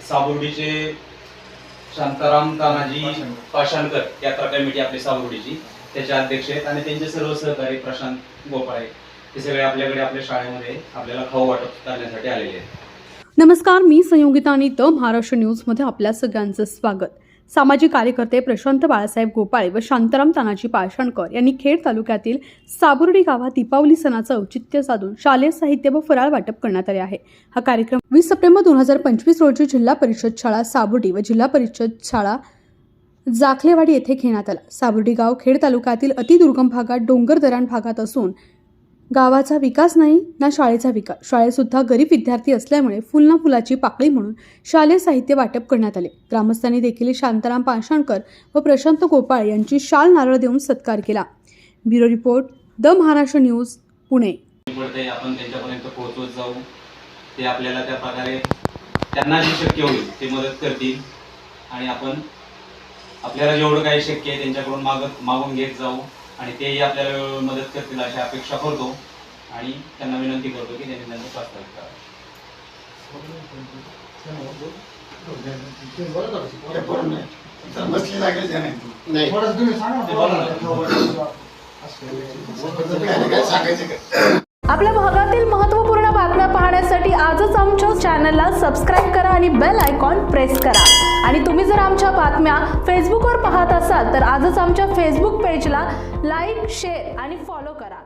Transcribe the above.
साबुर्डीचे शांताराम तानाजी पाषाणकर यात्रा कमिटी आपली साबुर्डीची त्याचे अध्यक्ष आहेत आणि त्यांचे सर्व सहकारी प्रशांत गोपाळे हे सगळे आपल्याकडे आपल्या शाळेमध्ये आपल्याला खाऊ वाटप करण्यासाठी आलेले आहेत. नमस्कार, मी संयोगिता आणि द महाराष्ट्र न्यूजमध्ये आपल्या सगळ्यांचं स्वागत. सामाजिक कार्यकर्ते प्रशांत बाळासाहेब गोपाळे व शांताराम तानाजी पाषाणकर यांनी खेड तालुक्यातील साबुर्डी गावात दीपावली सणाचं औचित्य साधून शालेय साहित्य व फराळ वाटप करण्यात आले आहे. हा कार्यक्रम 20 सप्टेंबर 2025 रोजी जिल्हा परिषद शाळा साबुर्डी व जिल्हा परिषद शाळा जाखलेवाडी येथे घेण्यात आला. साबुर्डी गाव खेड तालुक्यातील अतिदुर्गम भागात डोंगर दऱ्याण भागात असून गावाचा विकास नाही ना शाळेचा विकास. शाळेसुद्धा गरीब विद्यार्थी असल्यामुळे फुल ना फुलाची पाकळी म्हणून शालेय साहित्य वाटप करण्यात आले. ग्रामस्थांनी देखील शांताराम पाषाणकर व प्रशांत गोपाळे यांची शाल नारळ देऊन सत्कार केला. Bureau report, the Maharashtra news, Pune. आपण त्यांच्यापर्यंत पोहोचवत जाऊ. ते आपल्याला त्या प्रकारे त्यांना जे शक्य होईल ते मदत करतील आणि आपण आपल्याला जेवढं काही शक्य आहे त्यांच्याकडून मागून घेत जाऊ आणि तेही आपल्याला मदत करतील अशी अपेक्षा करतो आणि त्यांना विनंती करतो की त्यांनी त्यांचं प्रास्ताविक करावं. आपल्या भागातील महत्त्वपूर्ण बातम्या पाहण्यासाठी आजच आमच्या चॅनलला सबस्क्राईब करा आणि बेल आयकॉन प्रेस करा. आणि तुम्ही जर आमच्या बातम्या फेसबुकवर पाहत असाल तर आजच आमच्या फेसबुक पेजला लाईक, शेअर आणि फॉलो करा.